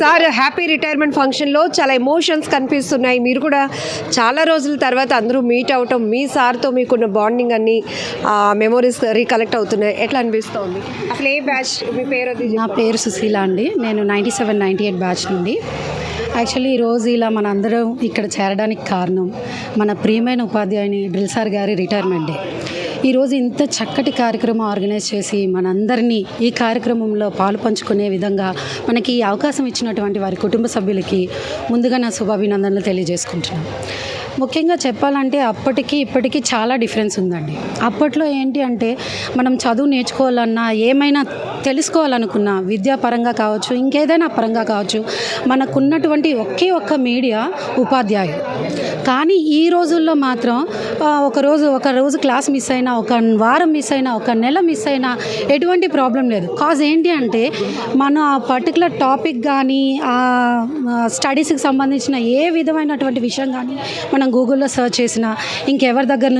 Sir happy retirement ఫంక్షన్లో చాలా emotions కనిపిస్తున్నాయి. మీరు కూడా చాలా రోజుల తర్వాత అందరూ మీట్ అవటం, మీ సార్తో మీకున్న బాండింగ్ అన్ని మెమోరీస్ రీకలెక్ట్ అవుతున్నాయి. ఎట్లా అనిపిస్తుంది? అసలు ఏ బ్యాచ్ మీ పేరు? నా పేరు సుశీల అండి. నేను 97-98 బ్యాచ్ నుండి. యాక్చువల్లీ ఈరోజు ఇలా మన అందరం ఇక్కడ చేరడానికి కారణం మన ప్రియమైన ఉపాధ్యాయుని డ్రిల్ సార్ గారి రిటైర్మెంట్ డే. ఈరోజు ఇంత చక్కటి కార్యక్రమం ఆర్గనైజ్ చేసి మనందరినీ ఈ కార్యక్రమంలో పాలు పంచుకునే విధంగా మనకి ఈ అవకాశం ఇచ్చినటువంటి వారి కుటుంబ సభ్యులకి ముందుగా నా శుభాభినందనలు తెలియజేసుకుంటున్నాను. ముఖ్యంగా చెప్పాలంటే అప్పటికి ఇప్పటికీ చాలా డిఫరెన్స్ ఉందండి. అప్పట్లో ఏంటి అంటే మనం చదువు నేర్చుకోవాలన్నా, ఏమైనా తెలుసుకోవాలనుకున్నా, విద్యాపరంగా కావచ్చు, ఇంకేదైనా పరంగా కావచ్చు, మనకున్నటువంటి ఒకే ఒక్క మీడియా ఉపాధ్యాయులు. కానీ ఈ రోజుల్లో మాత్రం ఒక రోజు క్లాస్ మిస్ అయినా, ఒక వారం మిస్ అయినా, ఒక నెల మిస్ అయినా ఎటువంటి ప్రాబ్లం లేదు. కాజ్ ఏంటి అంటే మనం ఆ పర్టికులర్ టాపిక్ కానీ, ఆ స్టడీస్కి సంబంధించిన ఏ విధమైనటువంటి విషయం కానీ మనం గూగుల్లో సెర్చ్ చేసినా, ఇంకెవరి దగ్గర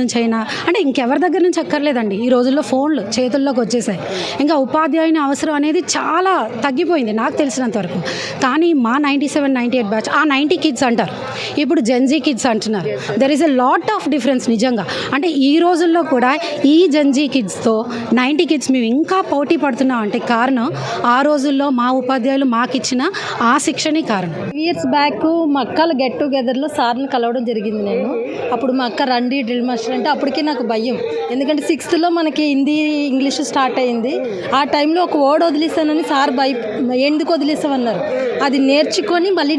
నుంచి అక్కర్లేదండి. ఈ రోజుల్లో ఫోన్లు చేతుల్లోకి వచ్చేసాయి. ఇంకా ఉపాధ్యాయుని అవసరం అనేది చాలా తగ్గిపోయింది నాకు తెలిసినంత వరకు. కానీ మా 97-98 బ్యాచ్ ఆ 90 కిడ్స్ అంటారు, ఇప్పుడు జెన్జీ కిడ్స్ అంటున్నారు. There is a lot of difference నిజంగా. అంటే ఈ రోజుల్లో కూడా ఈ జెన్జీ కిడ్స్తో 90 కిడ్స్ మేము ఇంకా పోటీ పడుతున్నాం అంటే కారణం ఆ రోజుల్లో మా ఉపాధ్యాయులు మాకు ఇచ్చిన ఆ శిక్షణే కారణం. ఇయర్స్ బ్యాక్ మా అక్కల గెట్ టుగెదర్లో సార్ని కలవడం జరిగింది. నేను అప్పుడు మా అక్క రండి డ్రిల్ మాస్టర్ అంటే అప్పటికే నాకు భయం. ఎందుకంటే 6th మనకి హిందీ ఇంగ్లీష్ స్టార్ట్ అయింది. ఆ టైంలో ఒక వర్డ్ వదిలేసానని సార్ ఎందుకు వదిలేసామన్నారు. అది నేర్చుకొని మళ్ళీ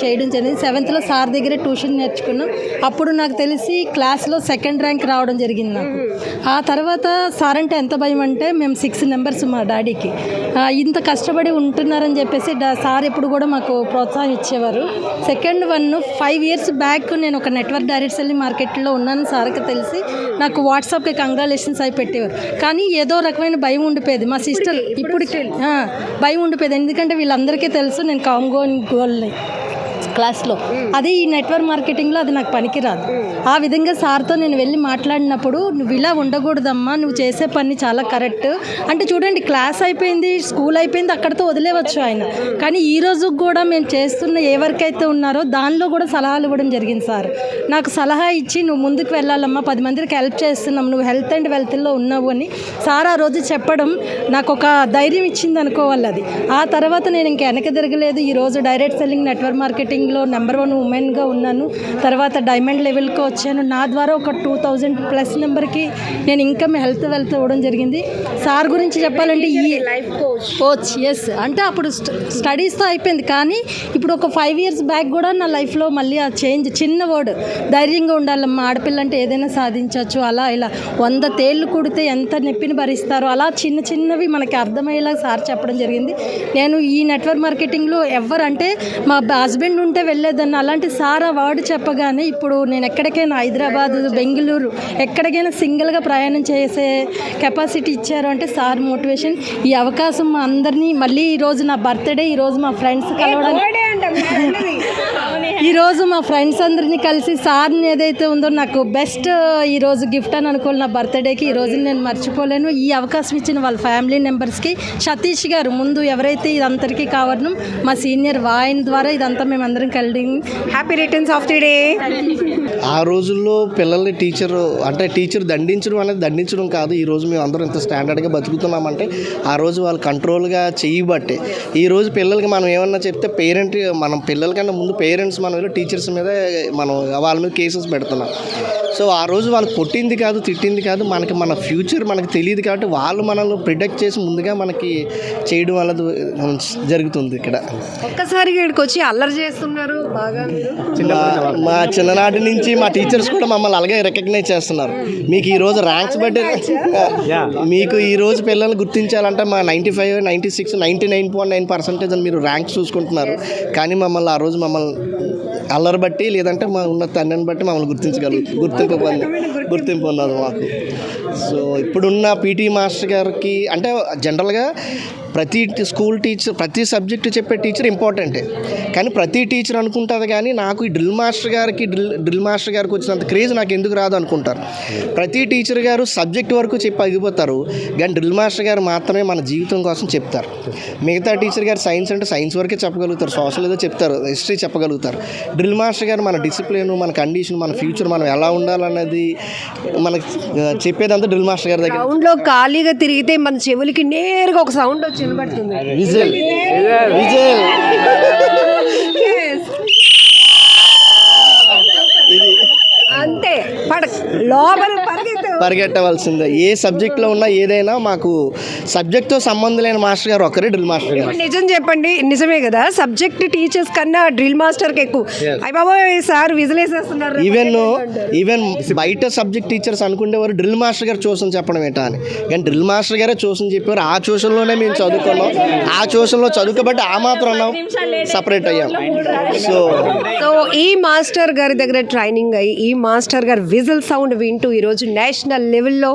చేయడం జరిగింది. 7th సార్ దగ్గరే ట్యూషన్ నేర్చుకున్నాం. అప్పుడు నాకు తెలిసి క్లాస్లో 2nd ర్యాంక్ రావడం జరిగింది నాకు. ఆ తర్వాత సార్ అంటే ఎంత భయం అంటే, మేము 6 మెంబర్స్ మా డాడీకి ఇంత కష్టపడి ఉంటున్నారని చెప్పేసి సార్ ఎప్పుడు కూడా మాకు ప్రోత్సాహం ఇచ్చేవారు. సెకండ్ 5 years బ్యాక్ నేను ఒక నెట్వర్క్ డైరెక్ట్ సెల్లింగ్ మార్కెట్లో ఉన్నాను. సార్కి తెలిసి నాకు వాట్సాప్కి కంగ్రాచులేషన్స్ అయి పెట్టేవారు. కానీ ఏదో రకమైన భయం ఉండిపోయేది. మా సిస్టర్ ఇప్పటికి భయం ఉండిపోయేది. ఎందుకంటే వీళ్ళందరికీ తెలుసు నేను గోల్ని క్లాస్లో. అది ఈ నెట్వర్క్ మార్కెటింగ్లో అది నాకు పనికిరాదు. ఆ విధంగా సార్తో నేను వెళ్ళి మాట్లాడినప్పుడు, నువ్వు ఇలా ఉండకూడదమ్మా, నువ్వు చేసే పని చాలా కరెక్ట్ అంటే, చూడండి క్లాస్ అయిపోయింది, స్కూల్ అయిపోయింది, అక్కడితో వదిలేవచ్చు ఆయన. కానీ ఈ రోజు కూడా మేము చేస్తున్న ఏ వర్క్ అయితే ఉన్నారో దానిలో కూడా సలహాలు ఇవ్వడం జరిగింది. సార్ నాకు సలహా ఇచ్చి, నువ్వు ముందుకు వెళ్ళాలమ్మా, 10 మందికి హెల్ప్ చేస్తున్నాం, నువ్వు హెల్త్ అండ్ వెల్త్లో ఉన్నావు అని సార్ ఆ రోజు చెప్పడం నాకు ఒక ధైర్యం ఇచ్చింది అనుకోవాలి. అది ఆ తర్వాత నేను ఇంకా వెనక తిరగలేదు. ఈరోజు డైరెక్ట్ సెల్లింగ్ నెట్వర్క్ మార్కెటింగ్లో నెంబర్ 1 ఉమెన్గా ఉన్నాను. తర్వాత డైమండ్ లెవెల్కి వచ్చాను. నా ద్వారా ఒక 2000+ నెంబర్కి నేను ఇన్కమ్ హెల్త్ వెల్త్ ఇవ్వడం జరిగింది. సార్ గురించి చెప్పాలంటే ఈ లైఫ్ కోచ్ ఎస్ అంటే అప్పుడు స్టడీస్తో అయిపోయింది. కానీ ఇప్పుడు ఒక 5 years బ్యాక్ కూడా నా లైఫ్లో మళ్ళీ ఆ చేంజ్. చిన్న వర్డ్, ధైర్యంగా ఉండాలమ్మా, ఆడపిల్ల అంటే ఏదైనా సాధించవచ్చు, అలా ఇలా 100 తేళ్ళు కుడితే ఎంత నొప్పిని భరిస్తారో అలా చిన్నవి మనకి అర్థమయ్యేలా సార్ చెప్పడం జరిగింది. నేను ఈ నెట్వర్క్ మార్కెటింగ్లో ఎవరంటే మా హస్బెండ్ ఉంటే వెళ్ళేదాన్ని. అలాంటి సార్ ఆ వర్డ్ చెప్పగానే ఇప్పుడు నేను ఎక్కడికైనా హైదరాబాద్, బెంగళూరు ఎక్కడికైనా సింగిల్గా ప్రయాణం చేసే కెపాసిటీ ఇచ్చారు అంటే సార్ మోటివేషన్. ఈ అవకాశం మా అందరినీ మళ్ళీ ఈరోజు నా బర్త్డే, ఈరోజు మా ఫ్రెండ్స్ కలవడానికి, ఈరోజు మా ఫ్రెండ్స్ అందరినీ కలిసి సార్ని ఏదైతే ఉందో నాకు బెస్ట్ ఈరోజు గిఫ్ట్ అని అనుకోవాలి నా బర్త్డేకి. ఈరోజు నేను మర్చిపోలేను. ఈ అవకాశం ఇచ్చిన వాళ్ళ ఫ్యామిలీ మెంబర్స్కి, సతీష్ గారు ముందు ఎవరైతే ఇదంతరికీ కావడం మా సీనియర్ ఆయన ద్వారా ఇదంతా మేము అందరం కలిగి happy returns of the day. ఆ రోజుల్లో పిల్లల్ని టీచర్ దండించడం అనేది దండించడం కాదు. ఈరోజు మేము అందరం ఇంత స్టాండర్డ్గా బతుకుతున్నామంటే ఆ రోజు వాళ్ళు కంట్రోల్గా చేయబట్టే. ఈరోజు పిల్లలకి మనం ఏమన్నా చెప్తే మనం పిల్లలకన్నా ముందు పేరెంట్స్ మనం టీచర్స్ మీద వాళ్ళ మీద కేసెస్ పెడుతున్నాం. సో ఆ రోజు వాళ్ళు కొట్టింది కాదు, తిట్టింది కాదు, మన ఫ్యూచర్ మనకు తెలియదు కాబట్టి వాళ్ళు మనల్ని ప్రిడిక్ట్ చేసి ముందుగా మనకి చేయడం వల్ల జరుగుతుంది. ఇక్కడ ఒక్కసారి ఇక్కడికి వచ్చి అల్లరి చేస్తున్నారు బాగా. మా చిన్ననాటి నుంచి మా టీచర్స్ కూడా మమ్మల్ని అలాగే రికగ్నైజ్ చేస్తున్నారు. మీకు ఈరోజు ర్యాంక్స్ బట్టి మీకు ఈరోజు పిల్లల్ని గుర్తించాలంటే మా 95, 96, 99.9% అని మీరు ర్యాంక్స్ చూసుకుంటున్నారు. కానీ మమ్మల్ని ఆ రోజు అల్లరి బట్టి, లేదంటే మా ఉన్న తండ్రిని బట్టి మమ్మల్ని గుర్తింపు ఉన్నది మాకు. సో ఇప్పుడున్న పీటీ మాస్టర్ గారికి అంటే జనరల్గా ప్రతి స్కూల్ టీచర్, ప్రతి సబ్జెక్టు చెప్పే టీచర్ ఇంపార్టెంటే, కానీ ప్రతి టీచర్ అనుకుంటుంది కానీ నాకు ఈ డ్రిల్ మాస్టర్ గారికి వచ్చినంత క్రేజ్ నాకు ఎందుకు రాదు అనుకుంటారు. ప్రతి టీచర్ గారు సబ్జెక్ట్ వరకు చెప్పి అగిపోతారు, కానీ డ్రిల్ మాస్టర్ గారు మాత్రమే మన జీవితం కోసం చెప్తారు. మిగతా టీచర్ గారు సైన్స్ అంటే సైన్స్ వరకే చెప్పగలుగుతారు, సోషల్ ఏదో చెప్తారు, హిస్టరీ చెప్పగలుగుతారు. డ్రిల్ మాస్టర్ గారు మన డిసిప్లిన్, మన కండిషన్, మన ఫ్యూచర్, మనం ఎలా ఉండాలన్నది మనకి చెప్పేదంతా డ్రిల్ మాస్టర్ గారి దగ్గర. గ్రౌండ్లో ఖాళీగా తిరిగితే మన చెవులకి నేరుగా ఒక సౌండ్ వచ్చి వినబడుతుంది. విజిల్ విజిల్ అంతే లోపల పరిగెట్టవలసిందే. ఏ సబ్జెక్ట్లో ఉన్నా ఏదైనా మాకు సబ్జెక్ట్తో సంబంధం లేని మాస్టర్ గారు ఒక్కరే డ్రిల్ మాస్టర్ గారు. నిజం చెప్పండి, నిజమే కదా, సబ్జెక్ట్ టీచర్స్ కన్నా డ్రిల్ మాస్టర్కి ఎక్కువ. అయ్య బాబోయ్ సార్ విజిలేసేస్తున్నారు. ఈవెన్ బయట సబ్జెక్ట్ టీచర్స్ అనుకునేవారు డ్రిల్ మాస్టర్ గారు ట్యూషన్ చెప్పడం ఏంటా అని, కానీ డ్రిల్ మాస్టర్ గారే ట్యూషన్ చెప్పారు. ఆ ట్యూషన్లోనే మేము చదువుకున్నాం, ఆ ట్యూషన్లో చదువుకోబట్టి ఆ మాత్రం సపరేట్ అయ్యాం. సో ఈ మాస్టర్ గారి దగ్గర ట్రైనింగ్ అయ్యి ఈ మాస్టర్ గారు విజిల్ సౌండ్ వింటూ ఈరోజు నేషనల్ లెవెల్లో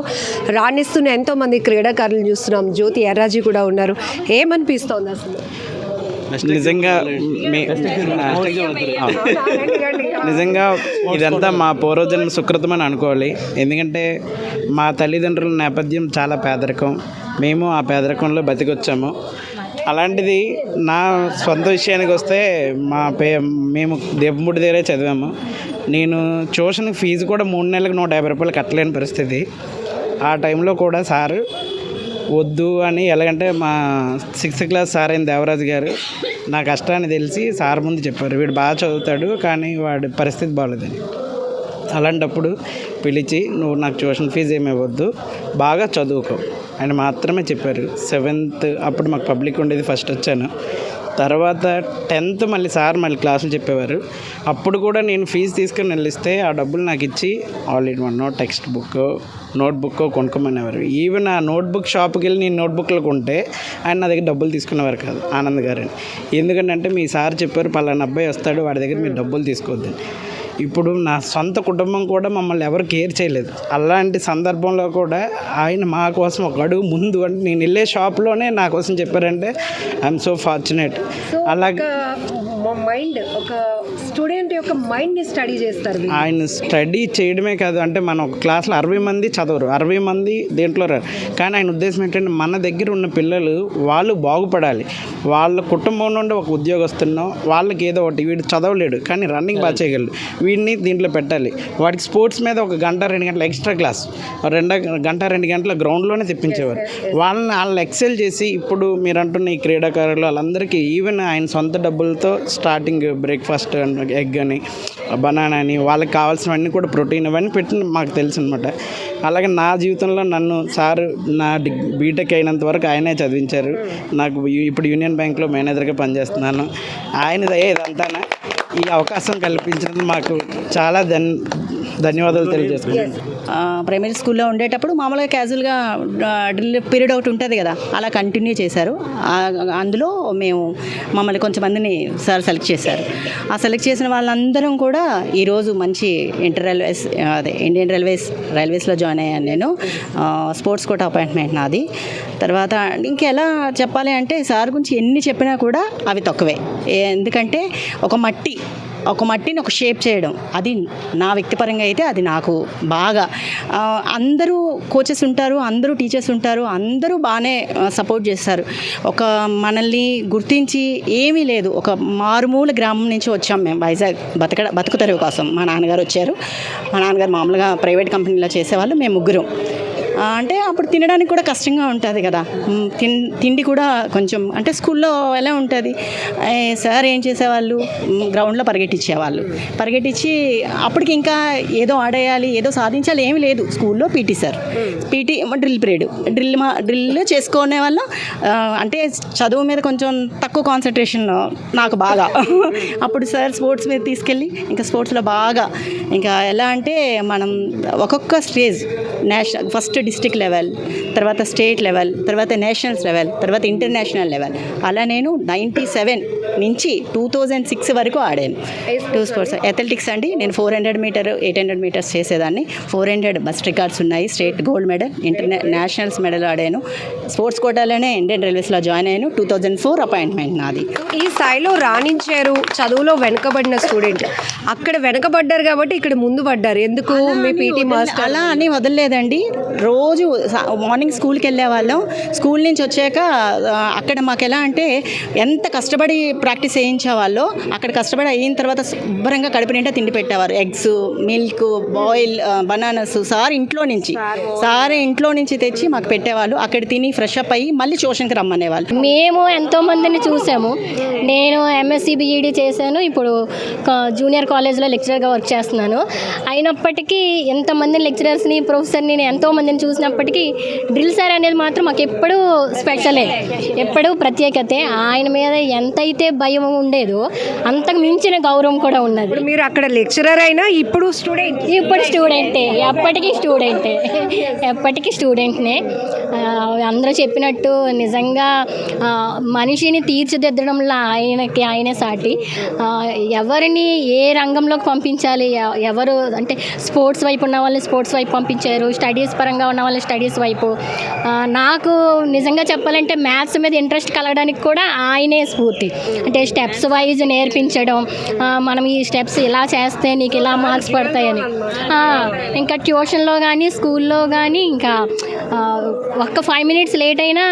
రాణిస్తున్న ఎంతోమంది క్రీడాకారులు చూస్తున్నాం. జ్యోతి ఎర్రాజీ కూడా ఉన్నారు. ఏమనిపిస్తోంది అసలు? నిజంగా ఇదంతా మా పూర్వజన్మ సుకృతం అని అనుకోవాలి. ఎందుకంటే మా తల్లిదండ్రుల నేపథ్యం చాలా పేదరికం, మేము ఆ పేదరికంలో బతికొచ్చాము. అలాంటిది నా సొంత విషయానికి వస్తే మేము దేవముడి దగ్గరే చదివాము. నేను ట్యూషన్కి ఫీజు కూడా 3 నెలలకు 150 రూపాయలు కట్టలేని పరిస్థితి. ఆ టైంలో కూడా సారు వద్దు అని, ఎలాగంటే మా 6th క్లాస్ సార్ అయిన దేవరాజు గారు నా కష్టాన్ని తెలిసి సార్ ముందు చెప్పారు, వీడు బాగా చదువుతాడు కానీ వాడి పరిస్థితి బాగోలేదని. అలాంటప్పుడు పిలిచి, నువ్వు నాకు ట్యూషన్ ఫీజు ఏమీ ఇవ్వద్దు, బాగా చదువుకో అని మాత్రమే చెప్పారు. 7th అప్పుడు మాకు పబ్లిక్ ఉండేది, ఫస్ట్ వచ్చాను. తర్వాత 10th మళ్ళీ సార్ మళ్ళీ క్లాసులు చెప్పేవారు. అప్పుడు కూడా నేను ఫీజు తీసుకుని వెళ్ళిస్తే ఆ డబ్బులు నాకు ఇచ్చి all in one textbook, notebook కొనుక్కోమనేవారు. ఈవెన్ ఆ నోట్బుక్ షాప్కి వెళ్ళి నేను నోట్బుక్లు కొంటే ఆయన నా దగ్గర డబ్బులు తీసుకునేవారు కాదు, ఆనంద్ గారని. ఎందుకంటే మీ సార్ చెప్పారు పలానా అబ్బాయి వస్తాడు, వాడి దగ్గర మీరు డబ్బులు తీసుకోవద్దని. ఇప్పుడు నా సొంత కుటుంబం కూడా మమ్మల్ని ఎవరు కేర్ చేయలేదు. అలాంటి సందర్భంలో కూడా ఆయన మా కోసం ఒక అడుగు ముందు, అంటే నేను వెళ్ళే షాప్లోనే నా కోసం చెప్పారంటే ఐఎమ్ సో ఫార్చునేట్. అలాగే మైండ్, ఒక స్టూడెంట్ యొక్క మైండ్ని స్టడీ చేస్తారు. ఆయన స్టడీ చేయడమే కాదు, అంటే మన ఒక క్లాస్లో 60 మంది చదవరు, 60 మంది దేంట్లో రారు. కానీ ఆయన ఉద్దేశం ఏంటంటే మన దగ్గర ఉన్న పిల్లలు వాళ్ళు బాగుపడాలి, వాళ్ళ కుటుంబం నుండి ఒక ఉద్యోగస్తున్నాం, వాళ్ళకి ఏదో ఒకటి, వీడు చదవలేడు కానీ రన్నింగ్ బాగా చేయగలడు, వీడిని దీంట్లో పెట్టాలి, వాడికి స్పోర్ట్స్ మీద 1 గంట 2 గంటల ఎక్స్ట్రా క్లాస్, 2 గంట 2 గంటల గ్రౌండ్లోనే తెప్పించేవారు. వాళ్ళు ఎక్సెల్ చేసి ఇప్పుడు మీరు అంటున్న ఈ క్రీడాకారులు వాళ్ళందరికీ ఈవెన్ ఆయన సొంత డబ్బులతో స్టార్టింగ్ బ్రేక్ఫాస్ట్ ఎగ్ అని, బనానా అని, వాళ్ళకి కావాల్సినవన్నీ కూడా ప్రోటీన్ ఇవన్నీ పెట్టి మాకు తెలుసు అనమాట. అలాగే నా జీవితంలో నన్ను సార్ నా బీటెక్ అయినంత వరకు ఆయనే చదివించారు. నాకు ఇప్పుడు యూనియన్ బ్యాంక్లో మేనేజర్గా పనిచేస్తున్నాను. ఆయనదే ఇదంతా ఈ అవకాశం కల్పించినందుకు మాకు చాలా ధన్యవాదాలు తెలియజేస్తున్నాను. ప్రైమరీ స్కూల్లో ఉండేటప్పుడు మామూలుగా క్యాజువల్గా డ్రిల్ పీరియడ్ ఒకటి ఉంటుంది కదా, అలా కంటిన్యూ చేశారు. అందులో మమ్మల్ని కొంచెంమందిని సార్ సెలెక్ట్ చేశారు. ఆ సెలెక్ట్ చేసిన వాళ్ళందరం కూడా ఈరోజు మంచి ఇండియన్ రైల్వేస్లో జాయిన్ అయ్యాను నేను. స్పోర్ట్స్ కోటా అపాయింట్మెంట్ నాది. తర్వాత ఇంకెలా చెప్పాలి అంటే సార్ గురించి ఎన్ని చెప్పినా కూడా అవి తక్కువే. ఎందుకంటే ఒక మట్టిని ఒక షేప్ చేయడం, అది నా వ్యక్తిపరంగా అయితే అది నాకు బాగా, అందరూ కోచెస్ ఉంటారు, అందరూ టీచర్స్ ఉంటారు, అందరూ బాగానే సపోర్ట్ చేస్తారు. ఒక మనల్ని గుర్తించి ఏమీ లేదు, ఒక మారుమూల గ్రామం నుంచి వచ్చాం మేము వైజాగ్ బతుకు తెరువు కోసం. మా నాన్నగారు వచ్చారు. మా నాన్నగారు మామూలుగా ప్రైవేట్ కంపెనీలో చేసేవాళ్ళు, మేము ముగ్గురం. అంటే అప్పుడు తినడానికి కూడా కష్టంగా ఉంటుంది కదా, తిండి కూడా కొంచెం, అంటే స్కూల్లో ఎలా ఉంటుంది, సార్ ఏం చేసేవాళ్ళు, గ్రౌండ్లో పరిగెట్టించి అప్పటికి ఇంకా ఏదో ఆడేయాలి, ఏదో సాధించాలి ఏమీ లేదు. స్కూల్లో పీటీ డ్రిల్ పీరియడ్, డ్రిల్ చేసుకునే వల్ల అంటే చదువు మీద కొంచెం తక్కువ కాన్సన్ట్రేషన్ నాకు బాగా. అప్పుడు సార్ స్పోర్ట్స్ మీద తీసుకెళ్ళి ఇంకా స్పోర్ట్స్లో బాగా, ఇంకా ఎలా అంటే మనం ఒక్కొక్క స్టేజ్, ఫస్ట్ డిస్ట్రిక్ట్ లెవెల్, తర్వాత స్టేట్ లెవెల్, తర్వాత నేషనల్స్ లెవెల్, తర్వాత ఇంటర్నేషనల్ లెవెల్, అలా నేను 97 నుంచి 2006 వరకు ఆడాను. 2 స్పోర్ట్స్ అథ్లెటిక్స్ అండి. నేను 400 మీటర్ 800 మీటర్స్ చేసేదాన్ని. 400 బస్ రికార్డ్స్ ఉన్నాయి. State gold medal, nationals medal ఆడాను. స్పోర్ట్స్ కోటాలోనే ఇండియన్ రైల్వేస్లో జాయిన్ అయ్యాను. 2004 అపాయింట్మెంట్ నాది. ఈ స్థాయిలో రాణించారు, చదువులో వెనకబడిన స్టూడెంట్, అక్కడ వెనకబడ్డారు కాబట్టి ఇక్కడ ముందు పడ్డారు. ఎందుకు మీ పీటీ మాస్టర్ అలా అని వదలలేదండి. రోజు మార్నింగ్ స్కూల్కి వెళ్ళే వాళ్ళం. స్కూల్ నుంచి వచ్చాక అక్కడ మాకు ఎలా అంటే ఎంత కష్టపడి ప్రాక్టీస్ చేయించేవాళ్ళో అక్కడ కష్టపడి అయిన తర్వాత శుభ్రంగా కడుపు నిండా తిండి పెట్టేవారు. Eggs, milk, boil, bananas sir ఇంట్లో నుంచి తెచ్చి మాకు పెట్టేవాళ్ళు. అక్కడ తిని ఫ్రెష్ అప్ అయ్యి మళ్ళీ ట్యూషన్కి రమ్మనేవాళ్ళు. మేము ఎంతోమందిని చూసాము. నేను ఎంఎస్సి బిఈడి చేశాను. ఇప్పుడు జూనియర్ కాలేజ్లో లెక్చరర్గా వర్క్ చేస్తున్నాను. అయినప్పటికీ ఎంతమందిని లెక్చరర్స్ని, ప్రొఫెసర్ని ఎంతోమందిని చూసినప్పటికీ డ్రిల్ సార్ అనేది మాత్రం మాకు ఎప్పుడూ స్పెషలే, ఎప్పుడూ ప్రత్యేకతే. ఆయన మీద ఎంతైతే భయం ఉండేదో అంతకు మించిన గౌరవం కూడా ఉన్నది. ఇప్పుడు మీరు అక్కడ లెక్చరర్ అయినా ఇప్పుడు స్టూడెంట్, ఇప్పుడు స్టూడెంటే, ఎప్పటికీ స్టూడెంట్నే. అందరూ చెప్పినట్టు నిజంగా మనిషిని తీర్చిదిద్దడంలో ఆయనే సాటి. ఎవరిని ఏ రంగంలోకి పంపించాలి, ఎవరు అంటే స్పోర్ట్స్ వైపు ఉన్న వాళ్ళని స్పోర్ట్స్ వైపు పంపించారు, స్టడీస్ పరంగా ఉన్న వాళ్ళని స్టడీస్ వైపు. నాకు నిజంగా చెప్పాలంటే మ్యాథ్స్ మీద ఇంట్రెస్ట్ కలగడానికి కూడా ఆయనే స్ఫూర్తి. అంటే స్టెప్స్ వైజ్ నేర్పించడం, మనం ఈ స్టెప్స్ ఇలా చేస్తే నీకు ఇలా మార్క్స్ పడతాయని. ఇంకా ట్యూషన్లో కానీ స్కూల్లో కానీ ఇంకా ఒక్క 5 minutes లేట్ అయినా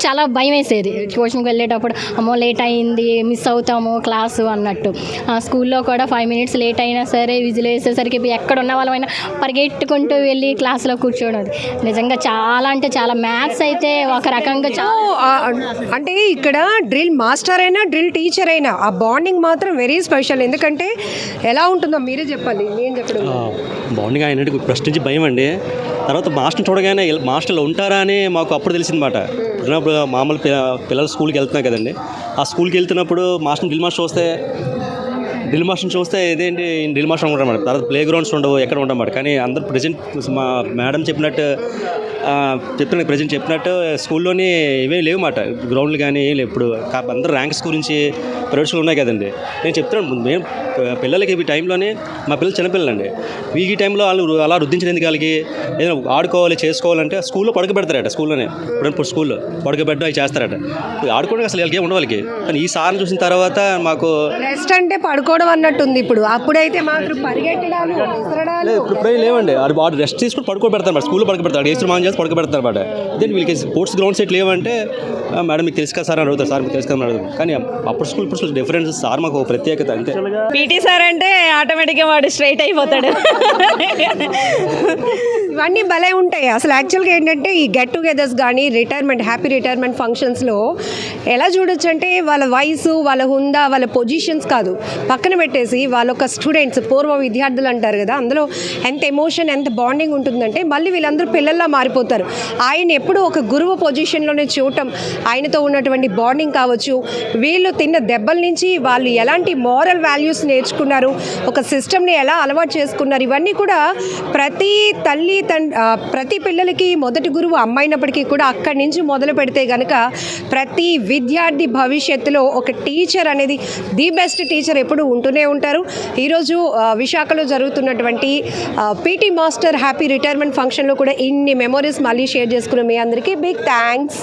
చాలా భయం వేసేది. ట్యూషన్కి వెళ్ళేటప్పుడు అమ్మో లేట్ అయింది, మిస్ అవుతాము క్లాసు అన్నట్టు. స్కూల్లో కూడా 5 minutes లేట్ అయినా సరే విజిల్ వేసేసరికి ఎక్కడ ఉన్న వాళ్ళమైనా పరిగెట్టుకుంటూ వెళ్ళి క్లాస్లో కూర్చోవడం. నిజంగా చాలా అంటే చాలా. మ్యాథ్స్ అయితే ఒక రకంగా అంటే ఇక్కడ డ్రిల్ మాస్టర్ అయినా డ్రిల్ టీచర్ అయినా ఆ బాండింగ్ మాత్రం వెరీ స్పెషల్. ఎందుకంటే ఎలా ఉంటుందో మీరే చెప్పాలి, నేను చెప్పడం. బాండింగ్ అయినట్టు ఫస్ట్ నుంచి భయం అండి. తర్వాత మాస్టర్ని చూడగానే మాస్టర్లు ఉంటారా అని మాకు అప్పుడు తెలిసిందన్నమాట. ఇప్పుడు మామూలు పిల్లలు స్కూల్కి వెళ్తున్నాయి కదండి. ఆ స్కూల్కి వెళ్తున్నప్పుడు డ్రిల్ మాస్టర్ని చూస్తే ఇదేంటి డ్రిల్ మాస్టర్ ఉంటారు మేడం. తర్వాత ప్లే గ్రౌండ్స్ ఉండవు, ఎక్కడ ఉండమాట. కానీ అందరూ ప్రజెంట్ మా మేడం చెప్పినట్టు ప్రజెంట్ చెప్పినట్టు స్కూల్లోని ఇవే లేవు మాట, గ్రౌండ్లు కానీ ఏం లేవు. ఇప్పుడు అందరూ ర్యాంక్స్ గురించి ప్రైవేట్ స్కూల్ ఉన్నాయి కదండి. నేను చెప్తున్నాను మేము పిల్లలకి ఈ టైంలోనే, మా పిల్లలు చిన్నపిల్లలండి, ఈ టైంలో వాళ్ళు అలా రుద్దించినందుకు వాళ్ళకి ఏదైనా ఆడుకోవాలి చేసుకోవాలంటే స్కూల్లో పడుకోబెడతారట. స్కూల్లోనే ఇప్పుడు స్కూల్లో పడుకోబెట్టడం అవి చేస్తారట. ఆడుకోవడానికి అసలు వాళ్ళకి ఉండవు వాళ్ళకి. కానీ ఈ సార్ని చూసిన తర్వాత మాకు రెస్ట్ అంటే పడుకోవడం అన్నట్టుంది. ఇప్పుడు అప్పుడైతే మాత్రం పరిగెట్టడాలు, ఇప్పుడు లేవండి. వాడు రెస్ట్ తీసుకుని పడుకోబెడతారు, స్కూల్లో పడుకోబెడతారు, వేసుకుని మానం చేసి పడుకోబెడతారు అనమాట. దెన్ వీళ్ళకి స్పోర్ట్స్ గ్రౌండ్స్ ఎట్లా లేవంటే మేడం మీకు తెలుసు కదా సార్ అని అడుగుతారు, సార్ మీకు తెలుసు కదా అడుగుతారు. కానీ అప్పుడు స్కూల్ ఇప్పుడు డిఫరెన్స్. సార్ మాకు ప్రత్యేకత అంతే. పీటీ సార్ అంటే ఆటోమేటిక్గా వాడు స్ట్రైట్ అయిపోతాడు. ఇవన్నీ భలే ఉంటాయి. అసలు యాక్చువల్గా ఏంటంటే ఈ గెట్ టుగెదర్స్ కానీ హ్యాపీ రిటైర్మెంట్ ఫంక్షన్స్లో ఎలా చూడొచ్చు అంటే వాళ్ళ వయసు, వాళ్ళ హుందా, వాళ్ళ పొజిషన్స్ కాదు, పక్కన పెట్టేసి వాళ్ళొక స్టూడెంట్స్, పూర్వ విద్యార్థులు అంటారు కదా, అందులో ఎంత ఎమోషన్, ఎంత బాండింగ్ ఉంటుందంటే మళ్ళీ వీళ్ళందరూ పిల్లల్లా మారిపోతారు. ఆయన ఎప్పుడు ఒక గురువు పొజిషన్లోనే చూడటం, ఆయనతో ఉన్నటువంటి బాండింగ్ కావచ్చు, వీళ్ళు తిన్న దెబ్బల నుంచి వాళ్ళు ఎలాంటి మోరల్ వాల్యూస్ నేర్చుకున్నారు, ఒక సిస్టమ్ని ఎలా అలవాటు చేసుకున్నారు, ఇవన్నీ కూడా ప్రతి పిల్లలకి మొదటి గురువు అమ్మైనప్పటికీ కూడా అక్కడి నుంచి మొదలు పెడితే కనుక ప్రతి విద్యార్థి భవిష్యత్తులో ఒక టీచర్ అనేది ది బెస్ట్ టీచర్ ఎప్పుడు ఉంటూనే ఉంటారు. ఈరోజు విశాఖలో జరుగుతున్నటువంటి పీటీ మాస్టర్ హ్యాపీ రిటైర్మెంట్ ఫంక్షన్లో కూడా ఇన్ని మెమోరీస్ మళ్ళీ షేర్ చేసుకున్న మీ అందరికీ బిగ్ థ్యాంక్స్.